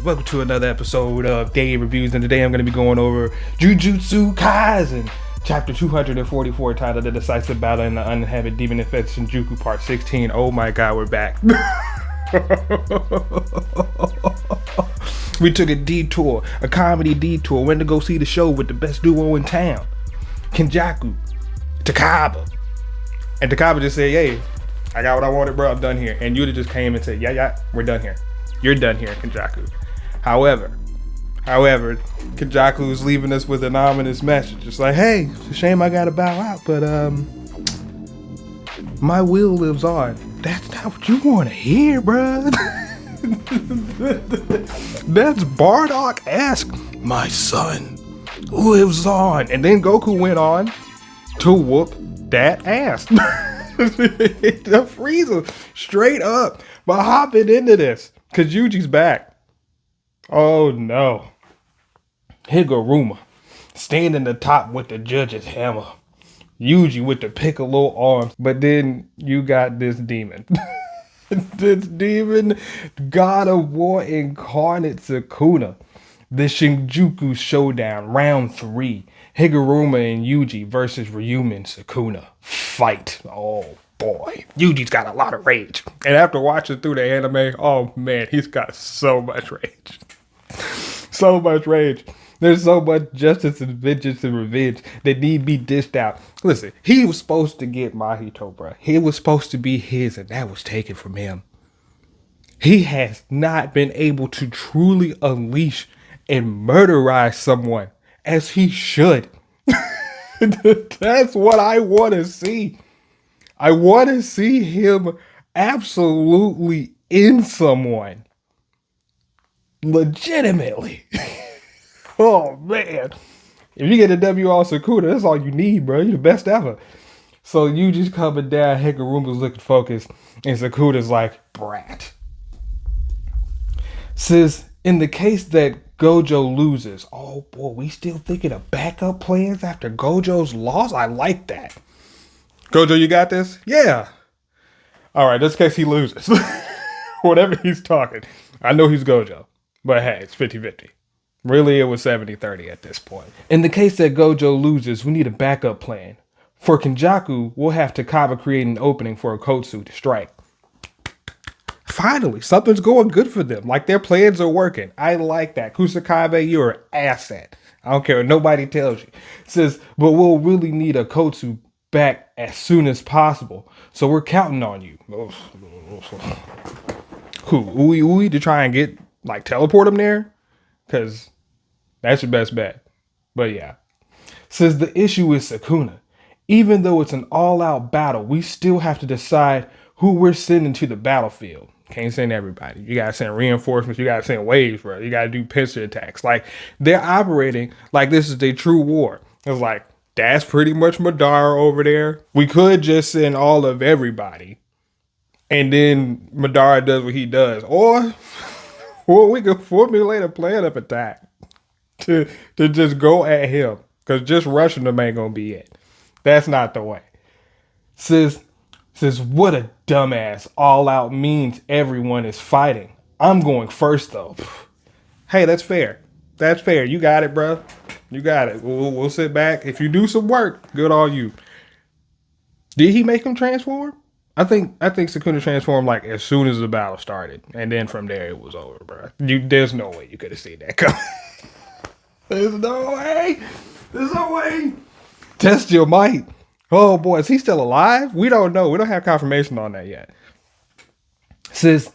welcome to another episode of Day Reviews, and today I'm going to be going over Jujutsu Kaisen, chapter 244, titled The Decisive Battle in the Uninhabited Demon Infested Shinjuku, part 16. Oh my god, we're back. We took a detour, a comedy detour, went to go see the show with the best duo in town, Kenjaku, Takaba. And Takaba just said, hey, I got what I wanted, bro, I'm done here. And Yuta just came and said, yeah, we're done here. You're done here, Kenjaku. However, Kenjaku's leaving us with an ominous message. It's like, hey, it's a shame I gotta bow out, but my will lives on. That's not what you want to hear, bruh. That's Bardock-esque. My son lives on. And then Goku went on to whoop that ass. The Frieza straight up. But hopping into this, cause Yuji's back. Oh no. Higuruma standing the top with the judge's hammer. Yuji with the Piccolo arms. But then you got this demon. This demon god of war incarnate Sukuna. The Shinjuku Showdown, round 3. Higuruma and Yuji versus Ryuma and Sukuna. Fight. Oh boy. Yuji's got a lot of rage. And after watching through the anime, oh man, he's got so much rage. So much rage. There's so much justice and vengeance and revenge that need to be dished out. Listen, he was supposed to get Mahito, bro. He was supposed to be his, and that was taken from him. He has not been able to truly unleash and murderize someone as he should. That's what I want to see. I want to see him absolutely in someone. Legitimately. Oh man. If you get a W on Sukuna, that's all you need, bro. You're the best ever. So you just coming down, Higuruma's looking focused, and Sukuna's like, brat. Says, in the case that Gojo loses, oh boy, we still thinking of backup plans after Gojo's loss? I like that. Gojo, you got this? Yeah. Alright, just in case he loses. Whatever he's talking. I know he's Gojo. But hey, it's 50-50. Really, it was 70-30 at this point. In the case that Gojo loses, we need a backup plan. For Kenjaku, we'll have Takaba create an opening for a Kotsu to strike. Finally, something's going good for them. Like, their plans are working. I like that. Kusakabe, you're an asset. I don't care what nobody tells you. It says, but we'll really need a Kotsu back as soon as possible. So we're counting on you. Who? Ui to try and get, like, teleport him there? Because that's your best bet. But yeah. Says the issue is Sukuna. Even though it's an all-out battle, we still have to decide who we're sending to the battlefield. Can't send everybody. You gotta send reinforcements. You gotta send waves, bro. You gotta do pincer attacks. Like, they're operating like this is their true war. It's like, that's pretty much Madara over there. We could just send all of everybody. And then Madara does what he does. Or we could formulate a plan of attack to just go at him. Because just rushing them ain't gonna be it. That's not the way. Says what a dumbass. All out means everyone is fighting. I'm going first though. Hey, that's fair. That's fair. You got it, bro. You got it. We'll sit back. If you do some work, good on you. Did he make him transform? I think Sukuna transformed like as soon as the battle started, and then from there it was over, bro. There's no way you could have seen that coming. There's no way. There's no way. Test your might. Oh boy, is he still alive? We don't know. We don't have confirmation on that yet. Says,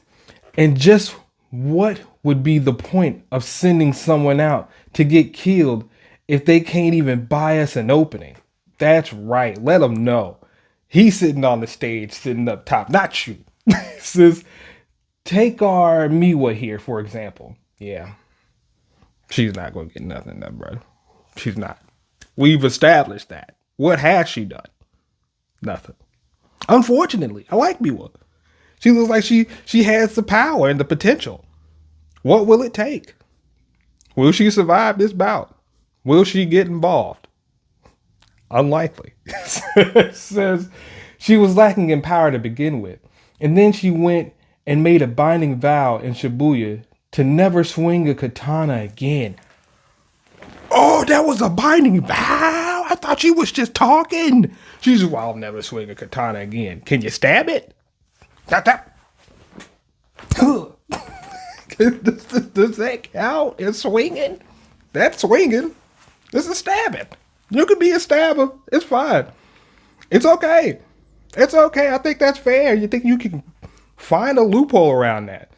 and just what would be the point of sending someone out to get killed if they can't even buy us an opening? That's right. Let them know. He's sitting on the stage, sitting up top, not you. Says, take our Miwa here, for example. Yeah. She's not going to get nothing done, bro. She's not. We've established that. What has she done? Nothing. Unfortunately, I like Miwa. She looks like she has the power and the potential. What will it take? Will she survive this bout? Will she get involved? Unlikely. Says she was lacking in power to begin with. And then she went and made a binding vow in Shibuya to never swing a katana again. Oh, that was a binding vow. I thought she was just talking. She's, well, I'll never swing a katana again. Can you stab it? Tap, tap. Does that count as swinging? That's swinging. This is stabbing. You can be a stabber. It's fine. It's okay. It's okay. I think that's fair. You think you can find a loophole around that.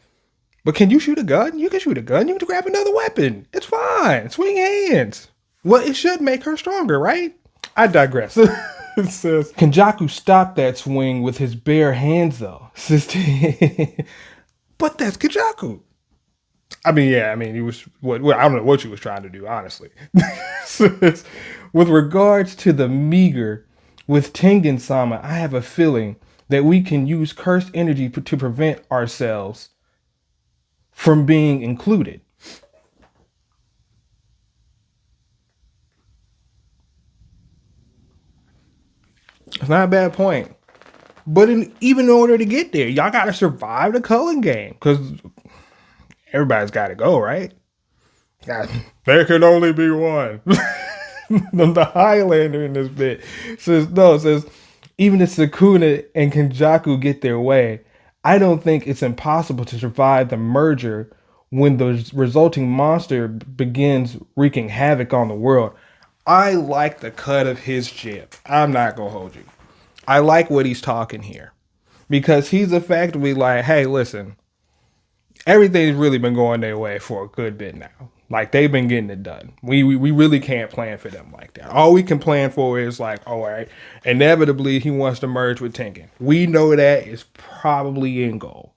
But can you shoot a gun? You can shoot a gun. You can grab another weapon. It's fine. Swing hands. Well, it should make her stronger, right? I digress. It says, Kenjaku stopped that swing with his bare hands, though. But that's Kenjaku. I mean, he was, I don't know what she was trying to do, honestly. With regards to the meager, with Tengen-sama, I have a feeling that we can use cursed energy to prevent ourselves from being included. It's not a bad point. But even in order to get there, y'all got to survive the culling game. Because everybody's got to go, right? There can only be one. The Highlander in this bit says, even if Sukuna and Kenjaku get their way, I don't think it's impossible to survive the merger when the resulting monster begins wreaking havoc on the world. I like the cut of his jib. I'm not going to hold you. I like what he's talking here. Because he's effectively like, hey, listen, everything's really been going their way for a good bit now. Like, they've been getting it done. We really can't plan for them like that. All we can plan for is like, all right, inevitably he wants to merge with Tengen. We know that is probably in goal.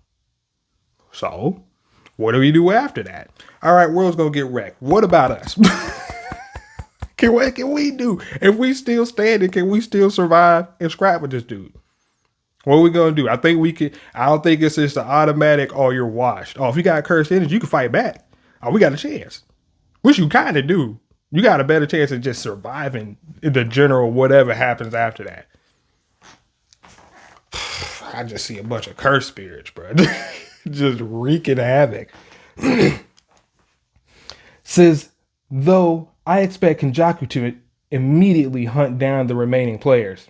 So, what do we do after that? All right, world's going to get wrecked. What about us? What can we do? If we still standing, can we still survive and scrap with this dude? What are we going to do? I think we can. I don't think it's just an automatic, oh, you're washed. Oh, if you got cursed energy, you can fight back. Oh, we got a chance. Which you kind of do. You got a better chance of just surviving in the general whatever happens after that. I just see a bunch of cursed spirits, bro. Just wreaking havoc. Says, though I expect Kenjaku to immediately hunt down the remaining players.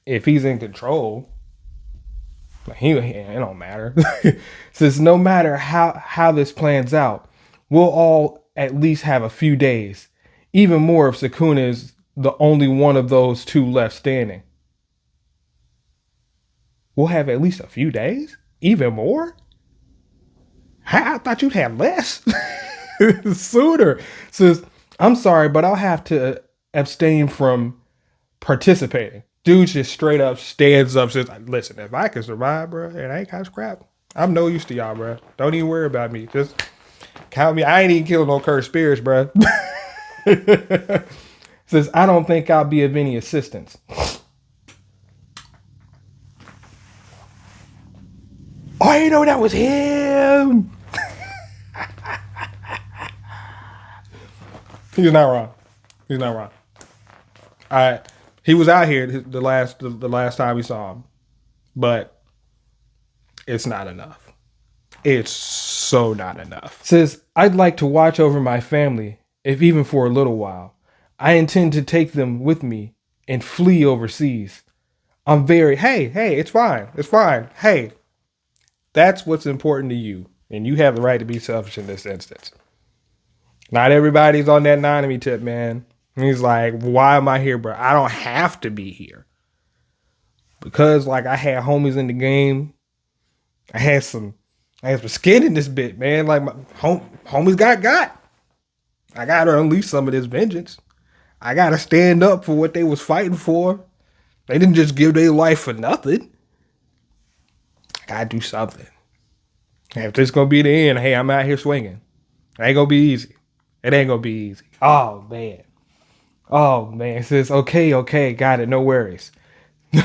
If he's in control, it don't matter. Says no matter how this plans out, we'll all at least have a few days. Even more if Sukuna is the only one of those two left standing. We'll have at least a few days? Even more? I thought you'd have less. Sooner. Says, I'm sorry, but I'll have to abstain from participating. Dude just straight up stands up, says, listen, if I can survive, bro, and I ain't got scrap, I'm no use to y'all, bro. Don't even worry about me. Just count me. I ain't even killing no cursed spirits, bro. Says, I don't think I'll be of any assistance. Oh, you know that was him. He's not wrong. He's not wrong. All right. He was out here the last time we saw him, but it's not enough. It's so not enough. Says, I'd like to watch over my family, if even for a little while. I intend to take them with me and flee overseas. I'm very, hey, it's fine. It's fine. Hey, that's what's important to you. And you have the right to be selfish in this instance. Not everybody's on that Nanami tip, man. And he's like, why am I here, bro? I don't have to be here. Because, like, I had homies in the game. I had some skin in this bit, man. Like, my homies got. I got to unleash some of this vengeance. I got to stand up for what they was fighting for. They didn't just give their life for nothing. I got to do something. And if this going to be the end, hey, I'm out here swinging. It ain't going to be easy. It ain't going to be easy. Oh, man. It says, okay, got it, no worries. Yo,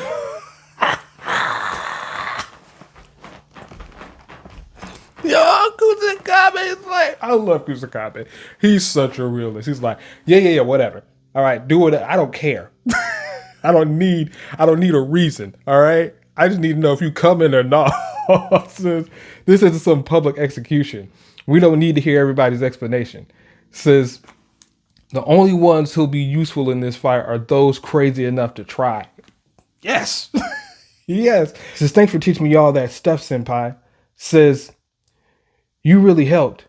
Kusakabe is like, I love Kusakabe. He's such a realist. He's like, yeah, whatever. All right, do it. I don't care. I don't need a reason. All right, I just need to know if you coming or not. Says, this is some public execution. We don't need to hear everybody's explanation. Says, the only ones who'll be useful in this fight are those crazy enough to try. Yes. Yes. Says, thanks for teaching me all that stuff, senpai. Says, you really helped.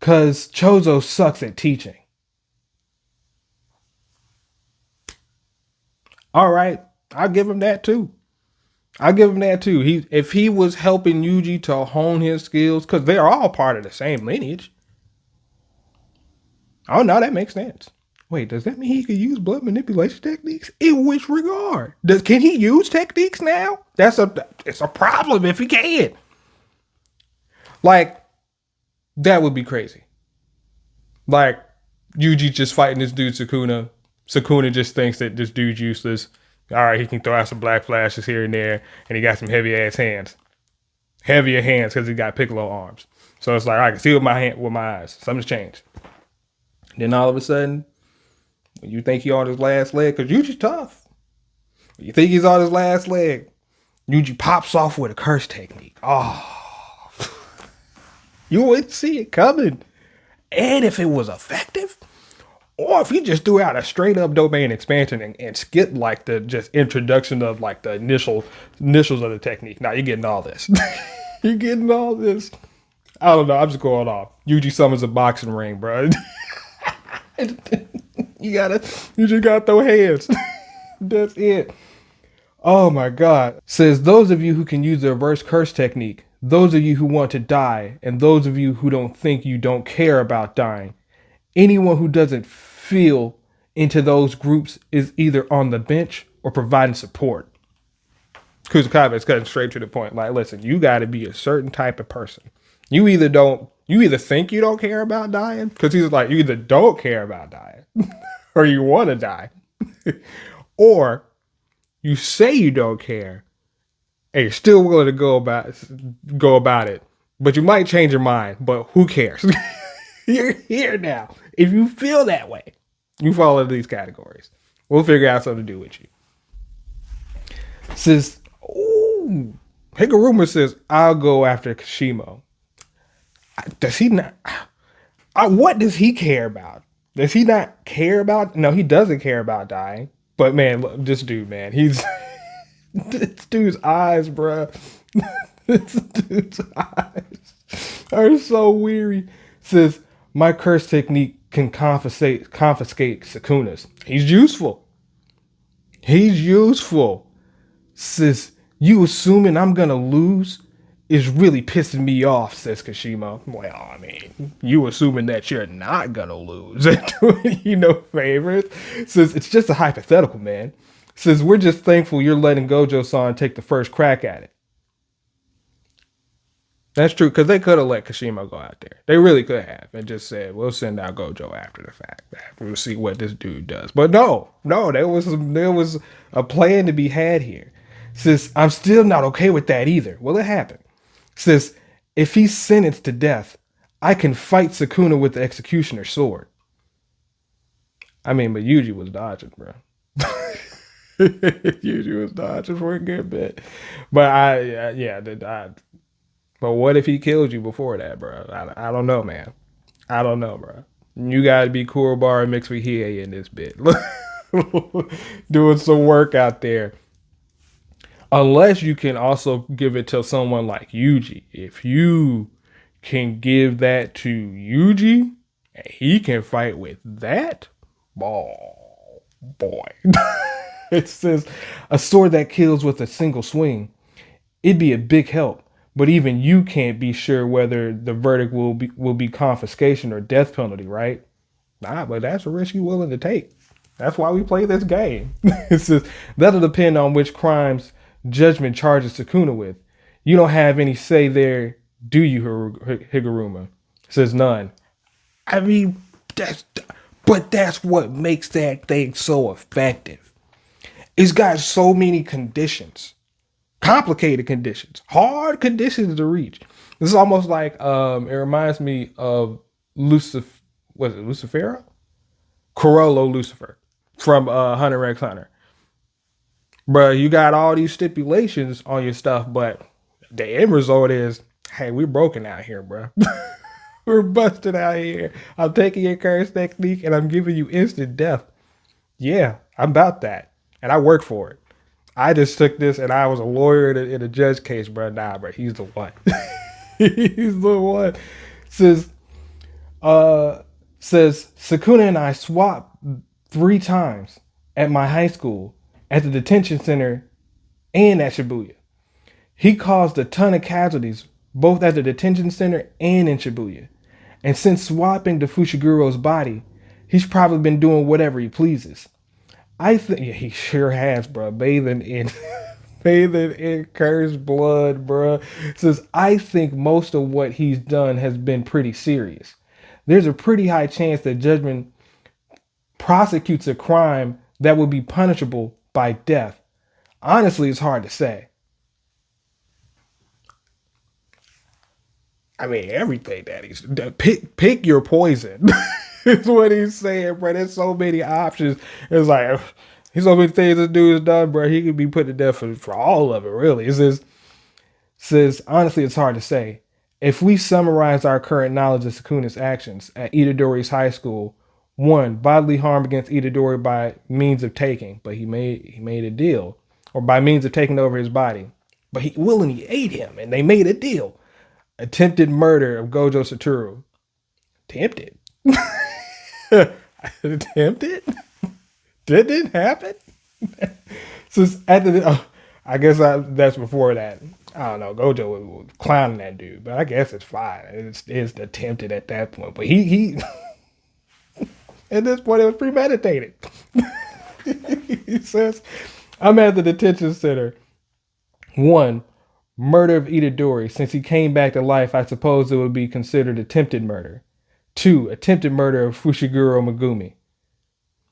Cause Chozo sucks at teaching. All right. I'll give him that too. If he was helping Yuji to hone his skills, because they're all part of the same lineage. Oh no, that makes sense. Wait, does that mean he could use blood manipulation techniques? In which regard? Can he use techniques now? It's a problem if he can. Like, that would be crazy. Like, Yuji just fighting this dude Sukuna. Sukuna just thinks that this dude's useless. All right, he can throw out some black flashes here and there, and he got some heavy ass hands. Heavier hands because he got Piccolo arms. So it's like, I can see with my eyes. Something's changed. Then all of a sudden, when you think he's on his last leg, because Yuji's tough. When you think he's on his last leg, Yuji pops off with a curse technique. Oh, you wouldn't see it coming. And if it was effective, or if he just threw out a straight up domain expansion and skipped like the just introduction of like the initials of the technique. Now you're getting all this. You're getting all this. I don't know. I'm just going off. Yuji summons a boxing ring, bro. You just gotta throw hands. That's it. Oh my God. Says, those of you who can use the reverse curse technique, those of you who want to die, and those of you who don't think you don't care about dying, anyone who doesn't feel into those groups is either on the bench or providing support. Kusakabe is cutting straight to the point. Like, listen, you got to be a certain type of person. You either think you don't care about dying, because he's like, you either don't care about dying or you want to die, or you say you don't care and you're still willing to go about it, but you might change your mind, but who cares? You're here now. If you feel that way, you fall into these categories. We'll figure out something to do with you. Says, ooh, Higuruma says, I'll go after Kashimo. Does he not? What does he care about? Does he not care about? No, he doesn't care about dying. But man, look, this dude, man, he's this dude's eyes, bro. This dude's eyes are so weary. Says, my curse technique can confiscate Sukuna's. He's useful. Says, you assuming I'm gonna lose is really pissing me off, says Kashimo. Well, I mean, you assuming that you're not gonna lose and doing you no favors. Says, it's just a hypothetical, man. Says, we're just thankful you're letting Gojo-san take the first crack at it. That's true, because they could have let Kashimo go out there. They really could have, and just said, we'll send out Gojo after the fact. We'll see what this dude does. But no, there was a plan to be had here. Says, I'm still not okay with that either. Well, it happened. Says, if he's sentenced to death, I can fight Sukuna with the executioner's sword. I mean, but Yuji was dodging, bro. Yuji was dodging for a good bit. But but what if he killed you before that, bro? I don't know, man. I don't know, bro. You gotta be Kurobar mixed with Hiei in this bit. Doing some work out there. Unless you can also give it to someone like Yuji. If you can give that to Yuji, and he can fight with that, oh, boy. It says, a sword that kills with a single swing. It'd be a big help. But even you can't be sure whether the verdict will be confiscation or death penalty, right? Nah, but that's a risk you're willing to take. That's why we play this game. It says, that'll depend on which crimes judgment charges Sukuna with. You don't have any say there, do you, Higuruma? It says, none. I mean, that's what makes that thing so effective. It's got so many conditions. Complicated conditions, hard conditions to reach. This is almost like it reminds me of Lucifero? Corollo Lucifer from Hunter x Hunter. Bruh, you got all these stipulations on your stuff, but The end result is, hey, we're broken out here, bro. We're busted out here. I'm taking your curse technique and I'm giving you instant death. Yeah, I'm about that. And I worked for it. I just took this and I was a lawyer in a judge case, bro. Nah, bro, he's the one. He's the one. Says, uh, says Sakuna and I swapped 3 times at my high school, at the detention center, and at Shibuya. He caused a ton of casualties, both at the detention center and in Shibuya. And since swapping to Fushiguro's body, he's probably been doing whatever he pleases. I think yeah, he sure has, bro. Bathing in bathing in cursed blood, bro. Says I think most of what he's done has been pretty serious. There's a pretty high chance that judgment prosecutes a crime that would be punishable by death. Honestly, it's hard to say. I mean, everything that he's pick your poison. Is what he's saying, bro. There's so many options. It's like he's so many things this dude has done, bro. He could be put to death for all of it, really. It says honestly, it's hard to say. If we summarize our current knowledge of Sakuna's actions at Itadori's high school, 1, bodily harm against Itadori by means of taking, but he made a deal, or by means of taking over his body, but he willingly ate him, and they made a deal. Attempted murder of Gojo Satoru. Attempted. Attempted? Didn't happen? Since at the, I guess that's before that. I don't know. Gojo was clowning that dude, but I guess it's fine. It's attempted at that point. But he at this point it was premeditated. He says, I'm at the detention center. 1, murder of Itadori. Since he came back to life, I suppose it would be considered attempted murder. 2, attempted murder of Fushiguro Megumi.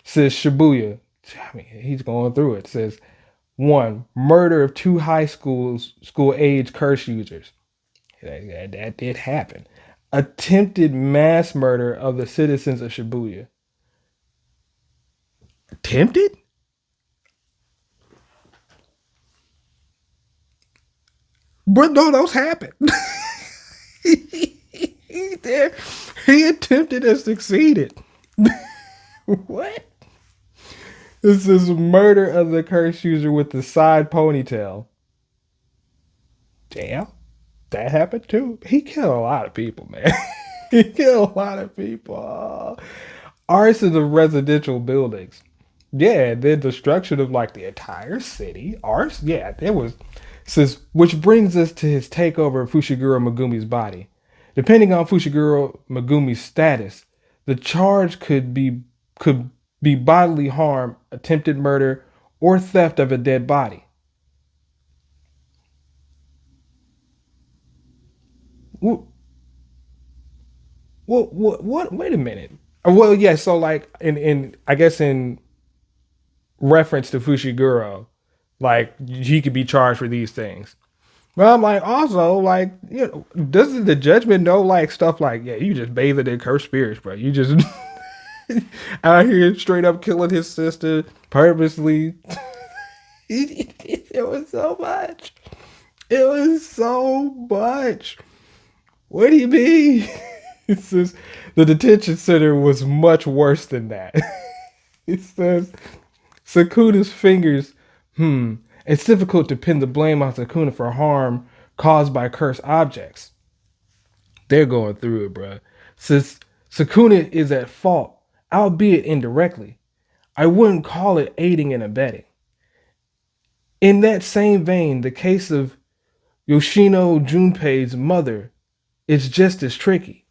Says Shibuya. I mean, he's going through it. Says 1, murder of 2 high school age curse users. That did happen. Attempted mass murder of the citizens of Shibuya. Attempted? But no, those happened. He attempted and succeeded. What? This is murder of the curse user with the side ponytail. Damn, that happened too. He killed a lot of people, man. He killed a lot of people. Arson of residential buildings. Yeah, the destruction of like the entire city. Arson, yeah, there was. Says, which brings us to his takeover of Fushiguro Megumi's body. Depending on Fushiguro Megumi's status, the charge could be bodily harm, attempted murder, or theft of a dead body. What? Wait a minute. Well, yeah. So, like, in I guess in reference to Fushiguro, like he could be charged for these things. But I'm like, also, like, you know, doesn't the judgment know like stuff like, yeah, you just bathed in cursed spirits, bro. You just out here straight up killing his sister purposely. It was so much. It was so much. What do you mean? It says the detention center was much worse than that. It says Sakuna's fingers. It's difficult to pin the blame on Sakuna for harm caused by cursed objects. They're going through it, bro. Since Sakuna is at fault, albeit indirectly, I wouldn't call it aiding and abetting. In that same vein, the case of Yoshino Junpei's mother is just as tricky.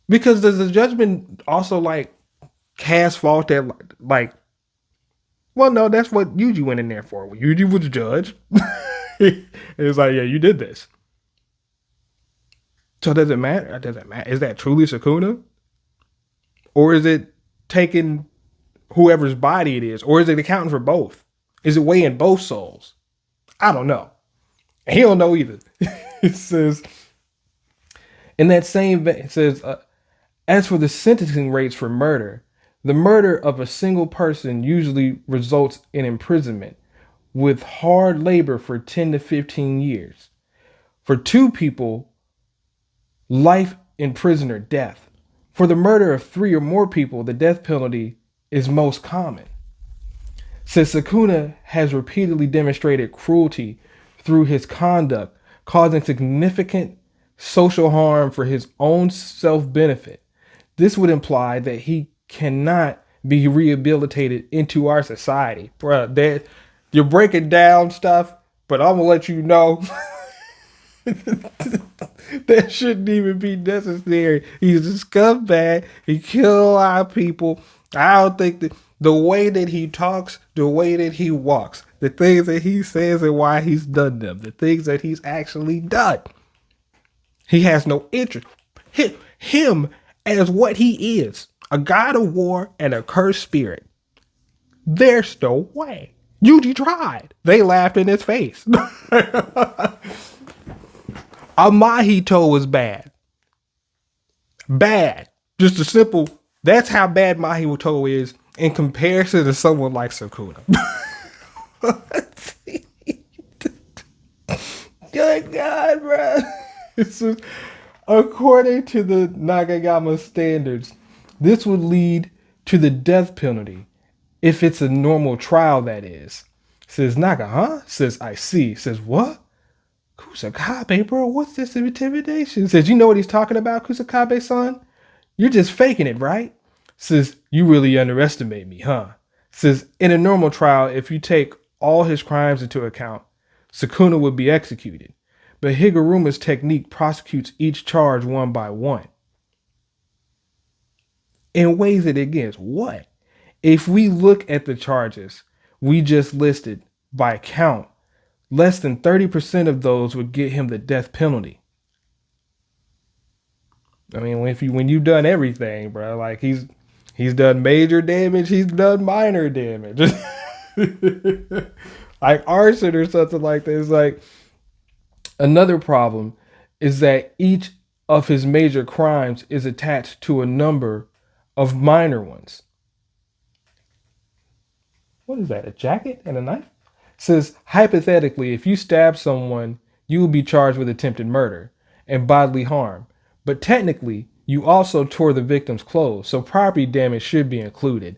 Because does the judgment also like cast fault at like, well, no, that's what Yuji went in there for. Yuji was the judge. It's like, yeah, you did this. So does it matter? Does it matter? Is that truly Sakuna? Or is it taking whoever's body it is? Or is it accounting for both? Is it weighing both souls? I don't know. He don't know either. It says, in that same vein, it says, as for the sentencing rates for murder, The murder of a single person usually results in imprisonment with hard labor for 10 to 15 years. For two people, life in prison or death. For the murder of three or more people, the death penalty is most common. Since Sukuna has repeatedly demonstrated cruelty through his conduct, causing significant social harm for his own self-benefit, this would imply that he cannot be rehabilitated into our society. Bruh, that you're breaking down stuff, but I'm gonna let you know that shouldn't even be necessary. He's a scumbag. He killed a lot of people. I don't think that the way that he talks, the way that he walks, the things that he says and why he's done them, the things that he's actually done, he has no interest. Him as what he is, a god of war and a cursed spirit. There's no way. Yuji tried. They laughed in his face. Mahito was bad. Bad. Just a simple, that's how bad Mahito is in comparison to someone like Sukuna. Good God, bro. This is, according to the Nagayama standards, this would lead to the death penalty. If it's a normal trial, that is. Says Naga, huh? Says, I see. Says, what? Kusakabe, bro, what's this intimidation? Says, you know what he's talking about, Kusakabe-san? You're just faking it, right? Says, you really underestimate me, huh? Says, in a normal trial, if you take all his crimes into account, Sukuna would be executed. But Higuruma's technique prosecutes each charge one by one. And weighs it against what? If we look at the charges we just listed by count, less than 30% of those would get him the death penalty. I mean, when you've done everything, bro, like he's done major damage, he's done minor damage. Like arson or something like this. Like, another problem is that each of his major crimes is attached to a number of minor ones. What is that? A jacket and a knife? Says, hypothetically, if you stab someone, you will be charged with attempted murder and bodily harm. But technically, you also tore the victim's clothes, so property damage should be included.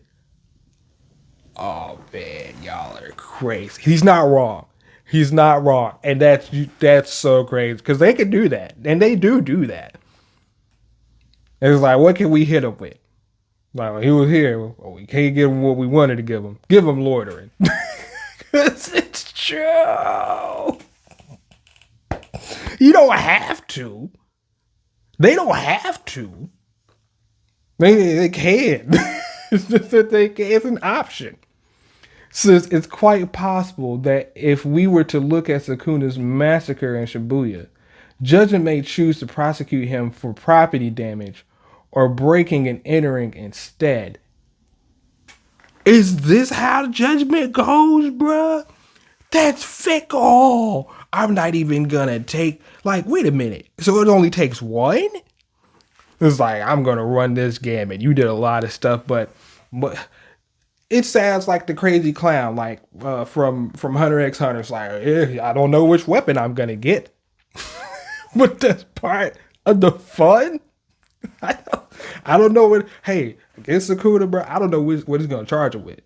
Oh man, y'all are crazy. He's not wrong. He's not wrong. And that's so crazy. Because they can do that. And they do that. It's like, what can we hit him with? Like, when he was here, well, we can't give him what we wanted to give him. Give him loitering. Because it's true. You don't have to. They don't have to. They can. It's just that they can. It's an option. So it's quite possible that if we were to look at Sukuna's massacre in Shibuya, judgment may choose to prosecute him for property damage or breaking and entering instead. Is this how judgment goes, bruh? That's fickle. I'm not even gonna take, like, wait a minute. So it only takes one? It's like, I'm gonna run this gamut. You did a lot of stuff, but it sounds like the crazy clown, like from Hunter x Hunter. It's like, I don't know which weapon I'm gonna get. But that's part of the fun. I don't know what. Hey, against Sukuna, bro, I don't know what he's gonna charge him with.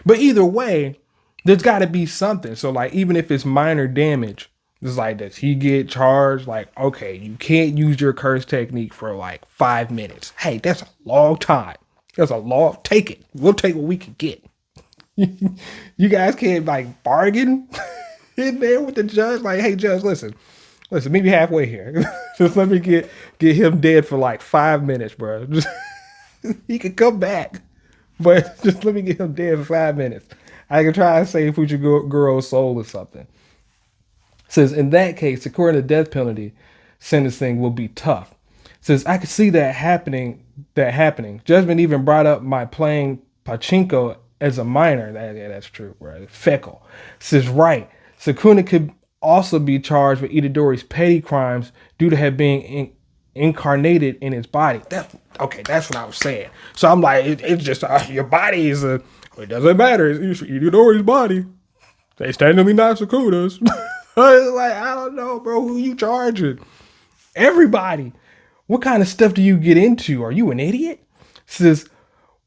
But either way, there's got to be something. So, like, even if it's minor damage, it's like, does he get charged? Like, okay, you can't use your curse technique for like 5 minutes. Hey, that's a long time. That's a long. Take it. We'll take what we can get. You guys can't like bargain in there with the judge. Like, hey, judge, listen, meet me halfway here. Just let me get him dead for like 5 minutes, bro. Just, he could come back, but just let me get him dead for 5 minutes. I can try and save Fujigiro's soul or something. Says, in that case, according to death penalty, sentencing will be tough. Says, I could see that happening. Judgment even brought up my playing pachinko as a minor. That's true, right? Feckle. Says, right. Sukuna could also be charged with Itadori's petty crimes due to have been incarnated in his body. That's what I was saying. So I'm like, it's just your body is it doesn't matter. It's Itadori's body. They standardly not Sukuna's. It's like, I don't know, bro. Who you charging? Everybody. What kind of stuff do you get into? Are you an idiot? Says,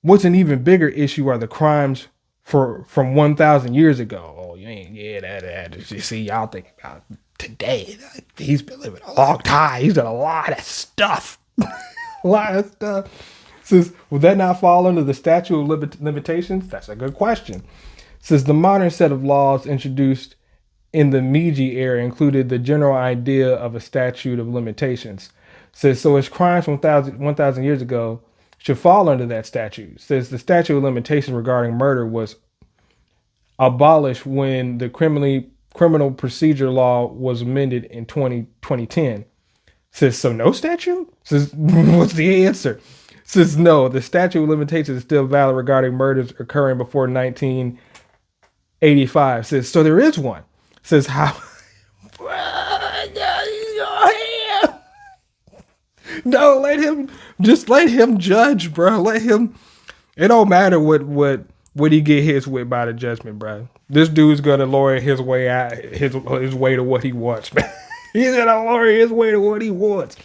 what's an even bigger issue are the crimes from 1,000 years ago. Oh, that. You see, y'all think about today. He's been living a long time. He's done a lot of stuff. Says, would that not fall under the statute of limitations? That's a good question. Says, the modern set of laws introduced in the Meiji era included the general idea of a statute of limitations. Says, so his crimes from 1,000 years ago should fall under that statute. Says the statute of limitations regarding murder was abolished when the criminal procedure law was amended in 2010. Says, so no statute? Says, what's the answer? Says, no, the statute of limitations is still valid regarding murders occurring before 1985. Says, so there is one. Says, how? No, let him judge, bro. Let him. It don't matter what he get his with by the judgment, bro. This dude's gonna lawyer his way out, his way to what he wants, man. He's gonna lawyer his way to what he wants.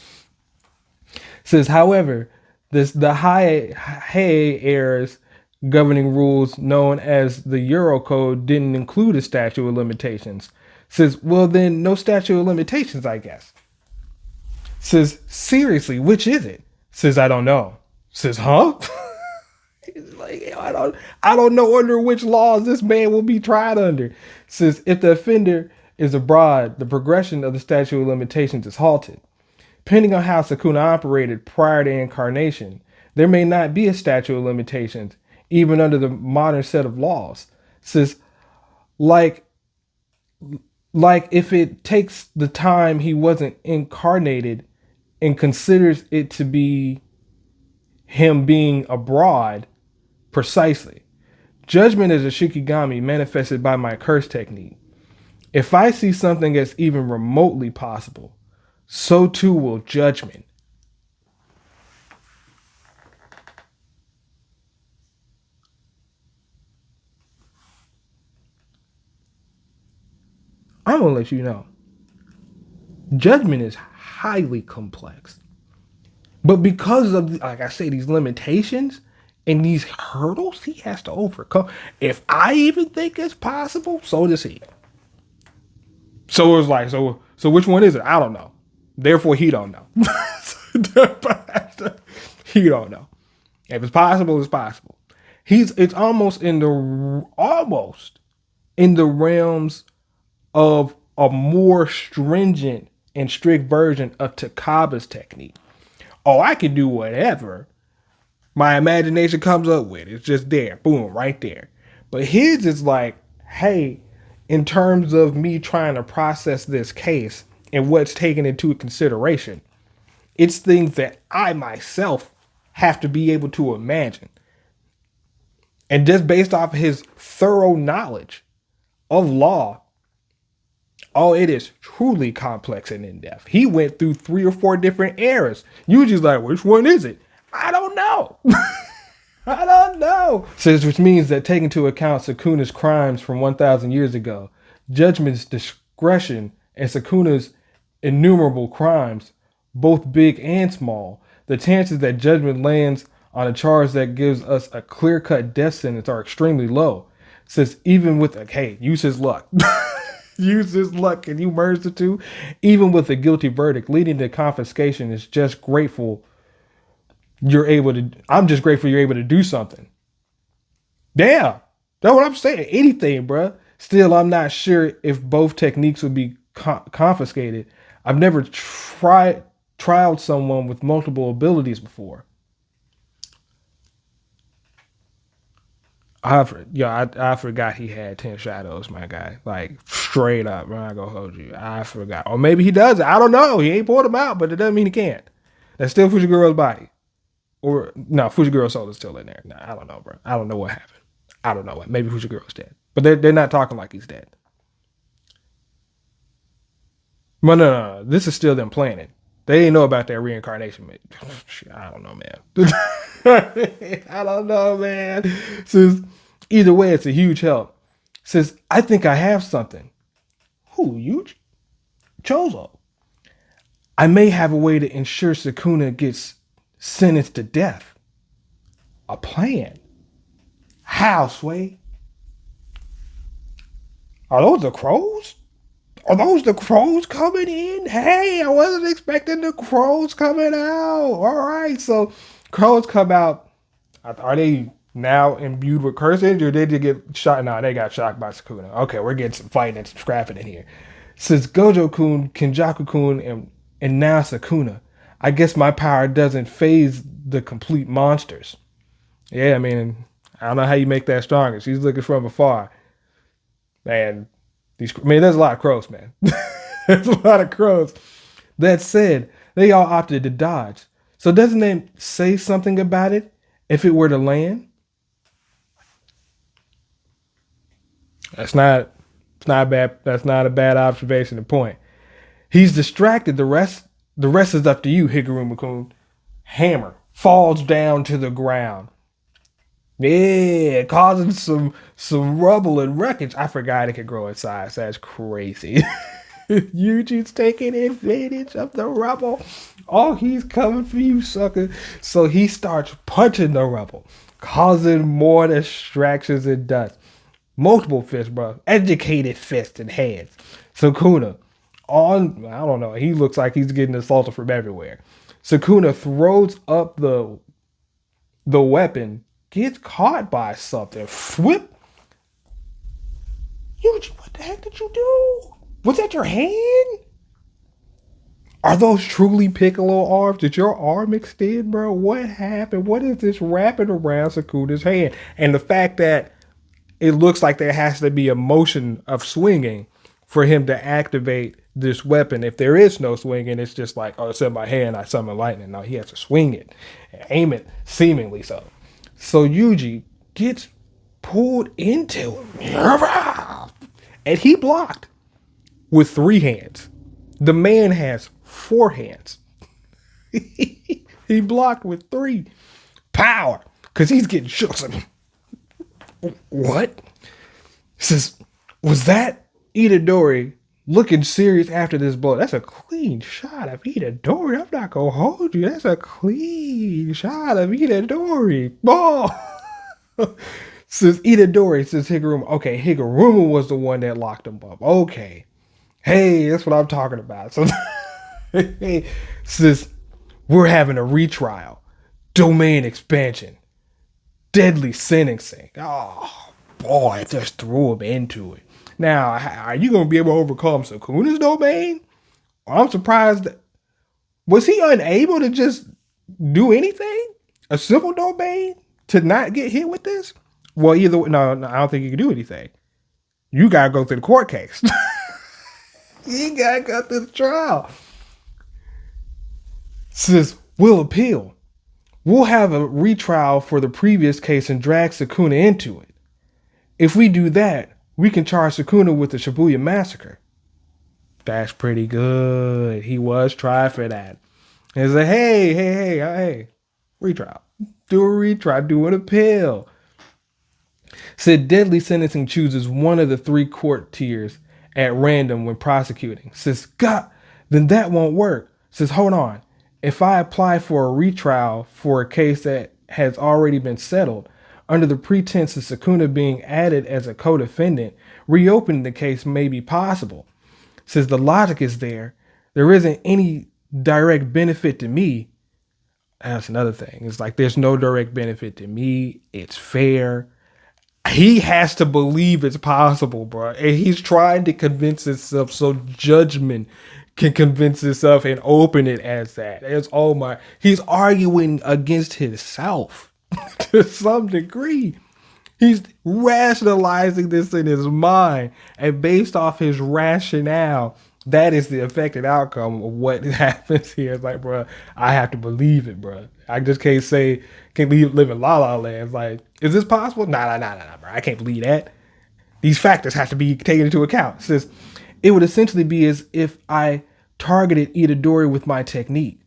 Says, however, the Heian era's governing rules known as the Euro Code didn't include a statute of limitations. Says, well then no statute of limitations, I guess. Says, seriously, which is it? Says, I don't know. Says, huh? He's like, I don't know under which laws this man will be tried under. Says, if the offender is abroad, the progression of the statute of limitations is halted. Depending on how Sukuna operated prior to incarnation, there may not be a statute of limitations, even under the modern set of laws. Says, like if it takes the time he wasn't incarnated and considers it to be him being abroad, precisely. Judgment is a shikigami manifested by my curse technique. If I see something that's even remotely possible, so too will judgment. I'm going to let you know. Judgment is highly complex. But because of, like I say, these limitations and these hurdles he has to overcome, if I even think it's possible, so does he. So it's like, so which one is it? I don't know. Therefore, he don't know. He don't know. If it's possible, it's possible. It's almost in the realms of a more stringent and strict version of Takaba's technique. Oh, I can do whatever my imagination comes up with. It's just there. Boom, right there. But his is like, hey, in terms of me trying to process this case and what's taken into consideration, it's things that I myself have to be able to imagine. And just based off his thorough knowledge of law, oh, it is truly complex and in-depth. He went through 3 or 4 different eras. You just like, which one is it? I don't know. I don't know. Says, which means that taking into account Sukuna's crimes from 1,000 years ago, judgment's discretion, and Sukuna's innumerable crimes, both big and small, the chances that judgment lands on a charge that gives us a clear-cut death sentence are extremely low. Says, even with use his luck. Use his luck and you merge the two. Even with a guilty verdict leading to confiscation, is just grateful I'm just grateful you're able to do something. Damn. That's what I'm saying. Anything, bruh. Still, I'm not sure if both techniques would be confiscated. I've never tried someone with multiple abilities before. I forgot he had 10 shadows, my guy. Like, straight up, I'm not gonna hold you. I forgot. Or maybe he does. I don't know. He ain't pulled them out, but it doesn't mean he can't. That's still Fujigiro's body. Or, no, Fujigiro's soul is still in there. No, I don't know, bro. I don't know what happened. I don't know what. Maybe Fujigiro's dead. But they're not talking like he's dead. But no. This is still them planning. They didn't know about that reincarnation, man. I don't know, man. I don't know, man. Says, either way, it's a huge help. Says, I think I have something. Who, you? Chozo. I may have a way to ensure Sukuna gets sentenced to death. A plan. How, Sway? Are those the crows? Are those the crows coming in? Hey, I wasn't expecting the crows coming out. All right, so crows come out. Are they now imbued with curses, or did they get shot? No, they got shocked by Sukuna. Okay, we're getting some fighting and some scrapping in here. Since Gojo-kun, Kenjaku-kun, and now Sukuna, I guess my power doesn't phase the complete monsters. Yeah, I mean, I don't know how you make that stronger. She's looking from afar. Man, there's a lot of crows, man. There's a lot of crows. That said, they all opted to dodge. So doesn't it say something about it if it were to land? That's not bad. That's not a bad observation to point. He's distracted. The rest is up to you, Higuruma-kun. Hammer falls down to the ground. Yeah, causing some rubble and wreckage. I forgot it could grow in size. That's crazy. Yuji's taking advantage of the rubble. Oh, he's coming for you, sucker. So he starts punching the rubble, causing more distractions and dust. Multiple fists, bro. Educated fists and hands. Sukuna, I don't know. He looks like he's getting assaulted from everywhere. Sukuna throws up the weapon, gets caught by something. Whip. Yuji, what the heck did you do? Was that your hand? Are those truly Piccolo arms? Did your arm extend, bro? What happened? What is this wrapping around Sukuna's hand? And the fact that it looks like there has to be a motion of swinging for him to activate this weapon. If there is no swinging, it's just like, oh, it's in my hand, I summon lightning. No, he has to swing it and aim it, seemingly so. So Yuji gets pulled into him. And he blocked with 3 hands. The man has 4 hands. He blocked with 3. Power. Because he's getting shook. What? Says, was that Itadori looking serious after this blow? That's a clean shot of Itadori. I'm not going to hold you. That's a clean shot of Itadori. Oh! Says Itadori, says Higuruma. Okay, Higuruma was the one that locked him up. Okay. Hey, that's what I'm talking about. So, hey, says, we're having a retrial. Domain expansion. Deadly sentencing. Oh, boy, it just threw him into it. Now, are you going to be able to overcome Sukuna's domain? I'm surprised. Was he unable to just do anything? A simple domain to not get hit with this? Well, either way, no, I don't think he can do anything. You got to go through the court case. You got to go through the trial. Says, we'll appeal. We'll have a retrial for the previous case and drag Sukuna into it. If we do that, we can charge Sukuna with the Shibuya massacre. That's pretty good. He was tried for that. And it's like, hey, retrial. Do a retrial, do an appeal. Said deadly sentencing chooses one of the 3 court tiers at random when prosecuting. Says, God, then that won't work. Says, hold on. If I apply for a retrial for a case that has already been settled, under the pretense of Sukuna being added as a co-defendant, reopening the case may be possible. Says the logic is there. There isn't any direct benefit to me. That's another thing. It's like there's no direct benefit to me. It's fair. He has to believe it's possible, bro. And he's trying to convince himself so judgment can convince himself and open it as that. He's arguing against himself to some degree. He's rationalizing this in his mind, and based off his rationale, that is the affected outcome of what happens here. It's like, bro, I have to believe it, bro. I just can't live in La La Land. It's like, is this possible? Nah, bro. I can't believe that. These factors have to be taken into account. It says, it would essentially be as if I targeted Itadori with my technique.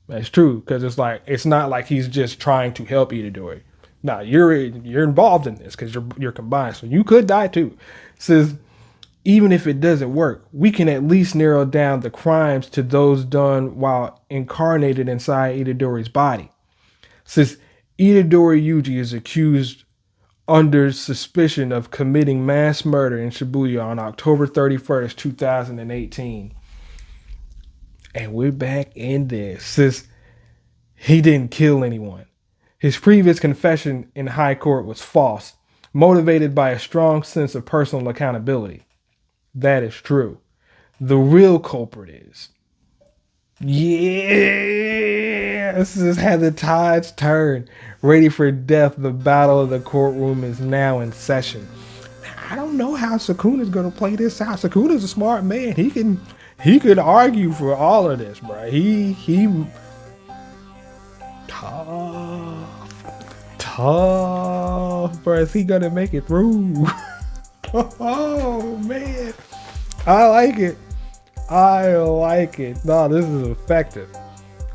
That's true, because it's not like he's just trying to help Itadori. Now you're involved in this because you're combined, so you could die too. Says even if it doesn't work, we can at least narrow down the crimes to those done while incarnated inside Itadori's body. Says Itadori Yuji is accused under suspicion of committing mass murder in Shibuya on October 31st, 2018. And we're back in this. Says he didn't kill anyone. His previous confession in high court was false, motivated by a strong sense of personal accountability. That is true. The real culprit is. Yeah, this is how the tides turn. Ready for death, the battle of the courtroom is now in session. I don't know how Sukuna's gonna play this out. Sukuna's a smart man. He could argue for all of this, bro. He tough, bro. Is he gonna make it through? Oh man, I like it. No, this is effective.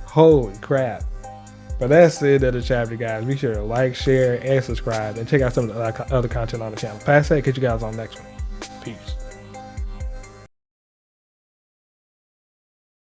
Holy crap. But that's the end of the chapter, guys. Be sure to like, share, and subscribe, and check out some of the other content on the channel. Past that, catch you guys on the next one. Peace.